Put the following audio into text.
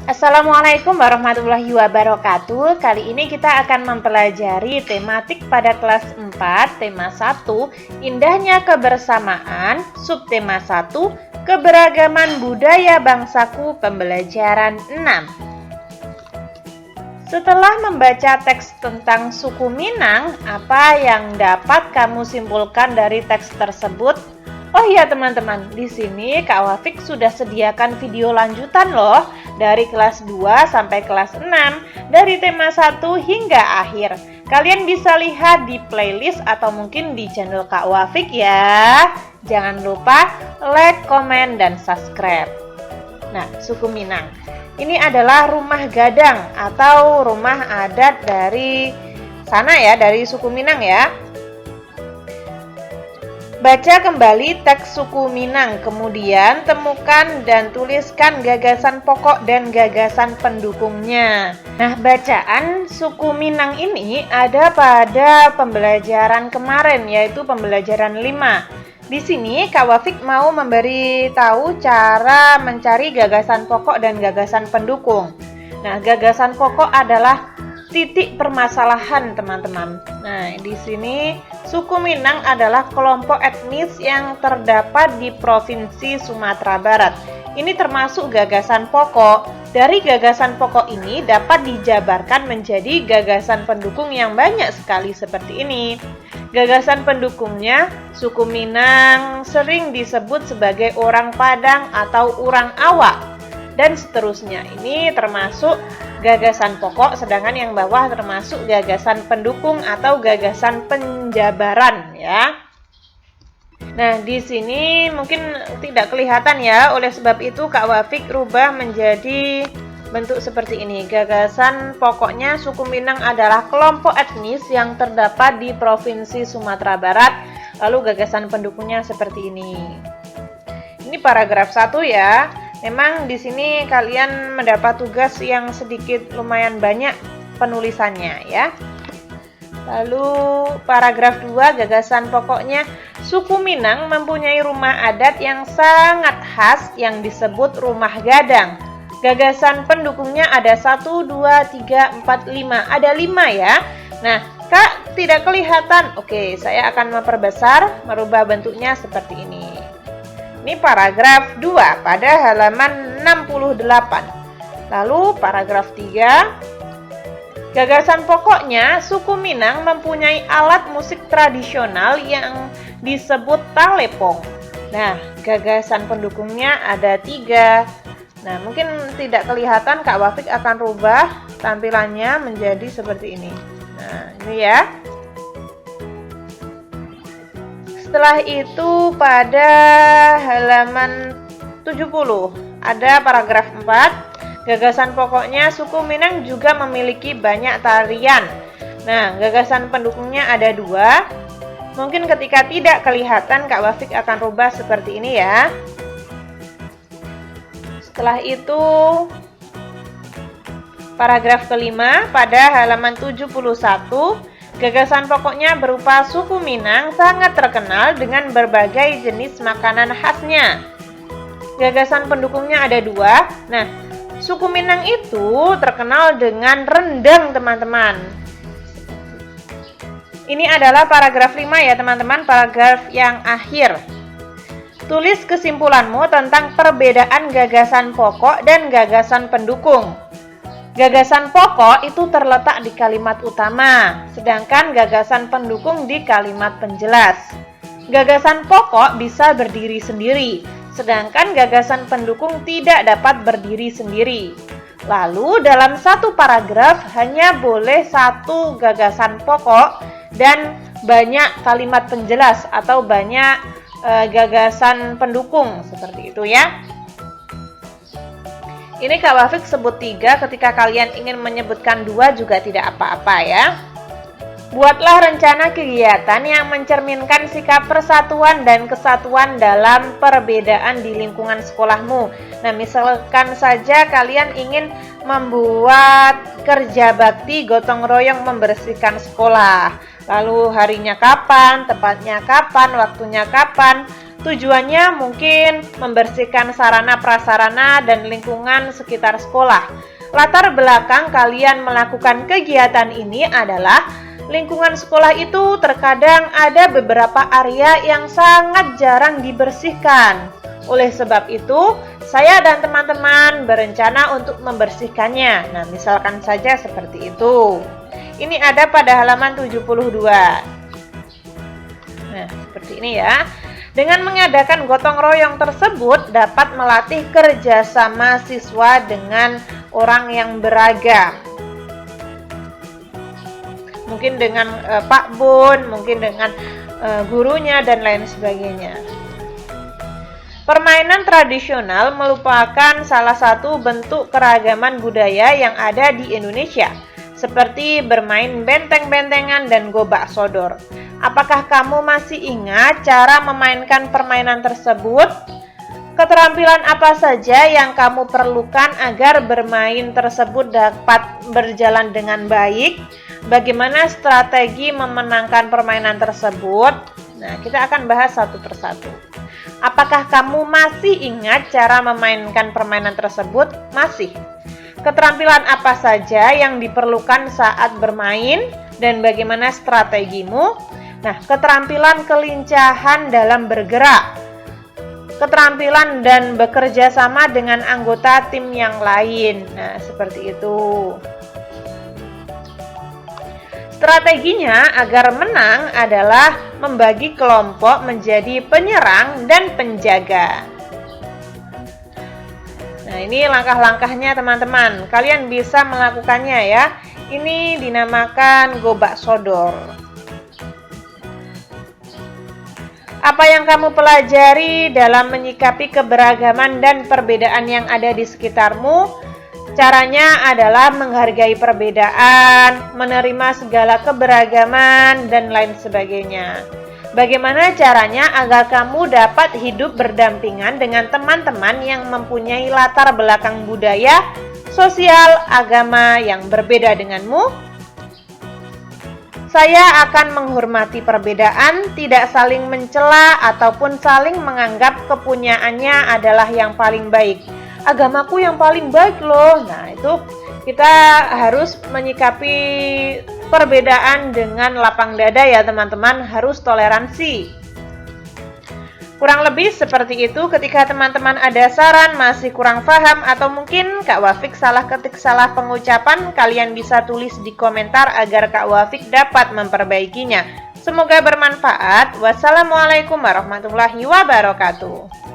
Assalamualaikum warahmatullahi wabarakatuh. Kali ini kita akan mempelajari tematik pada kelas 4, tema 1, indahnya kebersamaan, subtema 1, keberagaman budaya bangsaku, pembelajaran 6. Setelah membaca teks tentang suku Minang, apa yang dapat kamu simpulkan dari teks tersebut? Oh iya teman-teman, di sini Kak Wafik sudah sediakan video lanjutan loh dari kelas 2 sampai kelas 6, dari tema 1 hingga akhir. Kalian bisa lihat di playlist atau mungkin di channel Kak Wafik ya. Jangan lupa like, komen, dan subscribe. Nah, suku Minang. Ini adalah rumah gadang atau rumah adat dari sana ya, dari suku Minang ya. Baca kembali teks suku Minang, kemudian temukan dan tuliskan gagasan pokok dan gagasan pendukungnya. Nah, bacaan suku Minang ini ada pada pembelajaran kemarin, yaitu pembelajaran 5. Di sini Kak Wafik mau memberi tahu cara mencari gagasan pokok dan gagasan pendukung. Nah, gagasan pokok adalah titik permasalahan teman-teman. Nah, di sini suku Minang adalah kelompok etnis yang terdapat di Provinsi Sumatera Barat. Ini termasuk gagasan pokok. Dari gagasan pokok ini dapat dijabarkan menjadi gagasan pendukung yang banyak sekali seperti ini. Gagasan pendukungnya, suku Minang sering disebut sebagai orang Padang atau orang Awak, dan seterusnya. Ini termasuk gagasan pokok, sedangkan yang bawah termasuk gagasan pendukung atau gagasan penjabaran ya. Nah, di sini mungkin tidak kelihatan ya, oleh sebab itu Kak Wafik rubah menjadi bentuk seperti ini. Gagasan pokoknya suku Minang adalah kelompok etnis yang terdapat di Provinsi Sumatera Barat. Lalu gagasan pendukungnya seperti ini. Ini paragraf 1 ya. Memang di sini kalian mendapat tugas yang sedikit lumayan banyak penulisannya ya. Lalu paragraf 2, gagasan pokoknya, suku Minang mempunyai rumah adat yang sangat khas yang disebut rumah gadang. Gagasan pendukungnya ada 1, 2, 3, 4, 5. Ada 5 ya. Nah, Kak tidak kelihatan. Oke, saya akan memperbesar, merubah bentuknya seperti ini. Ini paragraf 2 pada halaman 68. Lalu paragraf 3. Gagasan pokoknya, suku Minang mempunyai alat musik tradisional yang disebut talepong. Nah, gagasan pendukungnya ada 3. Nah, mungkin tidak kelihatan, Kak Wafik akan rubah tampilannya menjadi seperti ini. Nah, ini ya. Setelah itu pada halaman 70 ada paragraf 4. Gagasan pokoknya, suku Minang juga memiliki banyak tarian. Nah, gagasan pendukungnya ada 2. Mungkin ketika tidak kelihatan, Kak Wafik akan rubah seperti ini ya. Setelah itu paragraf kelima pada halaman 71. Gagasan pokoknya berupa suku Minang sangat terkenal dengan berbagai jenis makanan khasnya. Gagasan pendukungnya ada 2. Nah, suku Minang itu terkenal dengan rendang teman-teman. Ini adalah paragraf 5 ya teman-teman, paragraf yang akhir. Tulis kesimpulanmu tentang perbedaan gagasan pokok dan gagasan pendukung. Gagasan pokok itu terletak di kalimat utama, sedangkan gagasan pendukung di kalimat penjelas. Gagasan pokok bisa berdiri sendiri, sedangkan gagasan pendukung tidak dapat berdiri sendiri. Lalu dalam satu paragraf hanya boleh 1 gagasan pokok dan banyak kalimat penjelas atau banyak gagasan pendukung, seperti itu ya. Ini Kak Wafik sebut 3, ketika kalian ingin menyebutkan 2 juga tidak apa-apa ya. Buatlah rencana kegiatan yang mencerminkan sikap persatuan dan kesatuan dalam perbedaan di lingkungan sekolahmu. Nah, misalkan saja kalian ingin membuat kerja bakti gotong royong membersihkan sekolah. Lalu harinya kapan, tempatnya kapan, waktunya kapan. Tujuannya mungkin membersihkan sarana prasarana dan lingkungan sekitar sekolah. Latar belakang kalian melakukan kegiatan ini adalah lingkungan sekolah itu terkadang ada beberapa area yang sangat jarang dibersihkan. Oleh sebab itu, saya dan teman-teman berencana untuk membersihkannya. Nah, misalkan saja seperti itu. Ini ada pada halaman 72. Nah, seperti ini ya. Dengan mengadakan gotong royong tersebut dapat melatih kerjasama siswa dengan orang yang beragam. Mungkin dengan Pak Bun, mungkin dengan gurunya dan lain sebagainya. Permainan tradisional merupakan salah satu bentuk keragaman budaya yang ada di Indonesia, seperti bermain benteng-bentengan dan gobak sodor. Apakah kamu masih ingat cara memainkan permainan tersebut? Keterampilan apa saja yang kamu perlukan agar bermain tersebut dapat berjalan dengan baik? Bagaimana strategi memenangkan permainan tersebut? Nah, kita akan bahas satu persatu. Apakah kamu masih ingat cara memainkan permainan tersebut? Masih. Keterampilan apa saja yang diperlukan saat bermain dan bagaimana strategimu? Nah, keterampilan kelincahan dalam bergerak, keterampilan dan bekerja sama dengan anggota tim yang lain. Nah, seperti itu. Strateginya agar menang adalah membagi kelompok menjadi penyerang dan penjaga. Nah, ini langkah-langkahnya teman-teman. Kalian bisa melakukannya ya. Ini dinamakan gobak sodor. Apa yang kamu pelajari dalam menyikapi keberagaman dan perbedaan yang ada di sekitarmu? Caranya adalah menghargai perbedaan, menerima segala keberagaman, dan lain sebagainya. Bagaimana caranya agar kamu dapat hidup berdampingan dengan teman-teman yang mempunyai latar belakang budaya, sosial, agama yang berbeda denganmu? Saya akan menghormati perbedaan, tidak saling mencela ataupun saling menganggap kepunyaannya adalah yang paling baik. Agamaku yang paling baik loh. Nah, itu kita harus menyikapi perbedaan dengan lapang dada ya teman-teman, harus toleransi. Kurang lebih seperti itu. Ketika teman-teman ada saran, masih kurang paham, atau mungkin Kak Wafik salah ketik, salah pengucapan, kalian bisa tulis di komentar agar Kak Wafik dapat memperbaikinya. Semoga bermanfaat. Wassalamualaikum warahmatullahi wabarakatuh.